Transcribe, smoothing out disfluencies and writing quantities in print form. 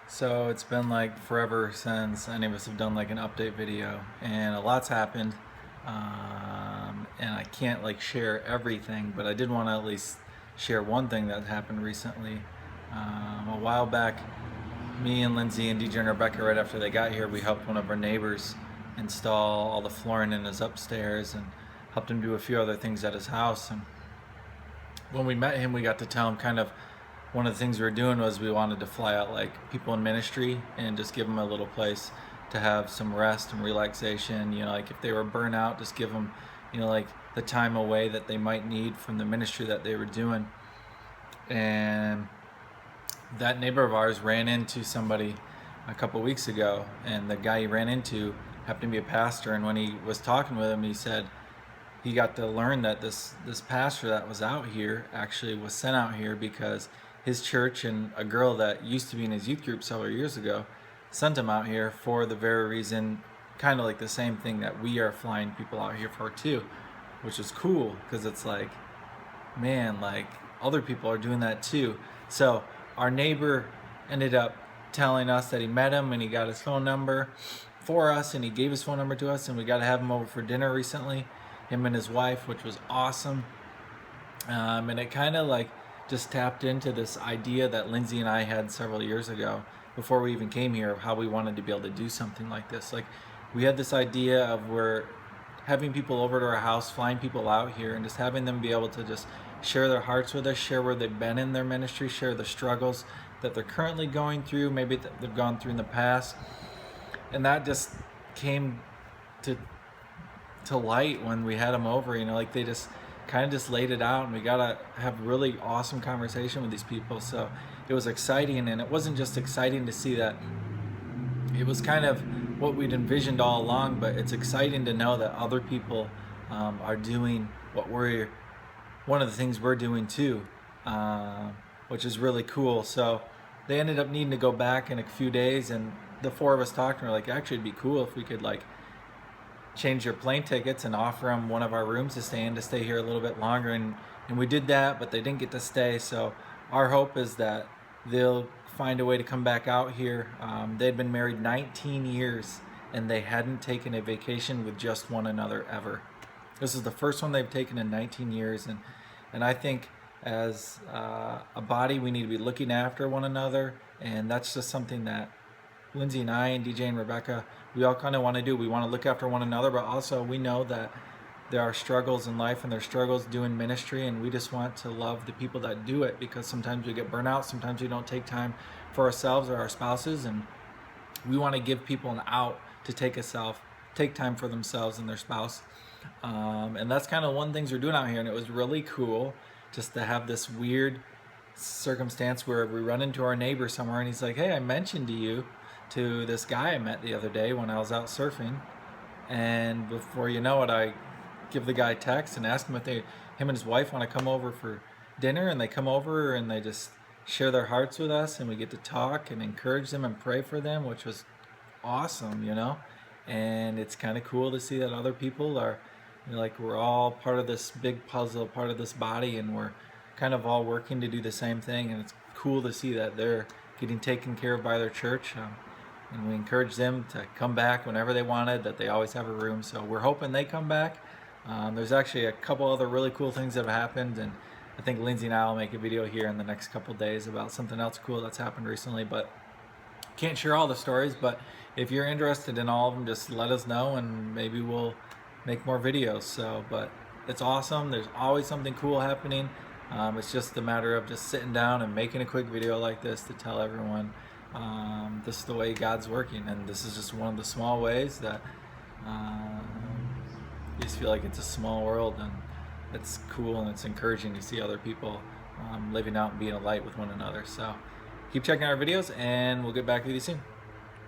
So it's been like forever since any of us have done like an update video, and a lot's happened. And I can't like share everything, but I did want to at least share one thing that happened recently. A while back, me and Lindsay and DJ and Rebecca, right after they got here, we helped one of our neighbors install all the flooring in his upstairs and helped him do a few other things at his house. And when we met him, we got to tell him kind of one of the things we were doing was we wanted to fly out like people in ministry and just give them a little place to have some rest and relaxation. You know, like if they were burnt out, just give them, like the time away that they might need from the ministry that they were doing. And that neighbor of ours ran into somebody a couple weeks ago, and the guy he ran into happened to be a pastor. And when he was talking with him, he said he got to learn that this pastor that was out here actually was sent out here because his church and a girl that used to be in his youth group several years ago sent him out here for the very reason, kind of like the same thing that we are flying people out here for too, which is cool because it's like, man, like other people are doing that too. So our neighbor ended up telling us that he met him and he got his phone number for us, and he gave his phone number to us, and we got to have him over for dinner recently, him and his wife, which was awesome. And it kind of like just tapped into this idea that Lindsay and I had several years ago before we even came here of how we wanted to be able to do something like this. Like we had this idea of we're having people over to our house, flying people out here, and just having them be able to just share their hearts with us, share where they've been in their ministry, share the struggles that they're currently going through, maybe that they've gone through in the past. And that just came to light when we had them over. Like they just kind of just laid it out, and we got to have really awesome conversation with these people. So it was exciting, and it wasn't just exciting to see that it was kind of what we'd envisioned all along, but it's exciting to know that other people are doing one of the things we're doing too, which is really cool. So they ended up needing to go back in a few days, and the four of us talked, and we're like, actually it'd be cool if we could like change their plane tickets and offer them one of our rooms to stay here a little bit longer. And we did that, but they didn't get to stay. So our hope is that they'll find a way to come back out here. They'd been married 19 years and they hadn't taken a vacation with just one another ever. This is the first one they've taken in 19 years. And I think as a body, we need to be looking after one another. And that's just something that Lindsay and I and DJ and Rebecca, we all kind of want to do. We want to look after one another, but also we know that there are struggles in life and there are struggles doing ministry, and we just want to love the people that do it, because sometimes we get burnt out, sometimes we don't take time for ourselves or our spouses, and we want to give people an out to take time for themselves and their spouse. And that's kind of one of the things we're doing out here, and it was really cool just to have this weird circumstance where we run into our neighbor somewhere, and he's like, hey, I mentioned to this guy I met the other day when I was out surfing. And before you know it, I give the guy a text and ask him if him and his wife want to come over for dinner. And they come over and they just share their hearts with us, and we get to talk and encourage them and pray for them, which was awesome. And it's kind of cool to see that other people are, like, we're all part of this big puzzle, part of this body, and we're kind of all working to do the same thing. And it's cool to see that they're getting taken care of by their church. And we encourage them to come back whenever they wanted, that they always have a room. So we're hoping they come back. There's actually a couple other really cool things that have happened, and I think Lindsay and I will make a video here in the next couple days about something else cool that's happened recently, but can't share all the stories. But if you're interested in all of them, just let us know and maybe we'll make more videos. But it's awesome. There's always something cool happening. It's just a matter of just sitting down and making a quick video like this to tell everyone this is the way God's working, and this is just one of the small ways that you just feel like it's a small world, and it's cool and it's encouraging to see other people living out and being a light with one another. So keep checking our videos, and we'll get back with you soon.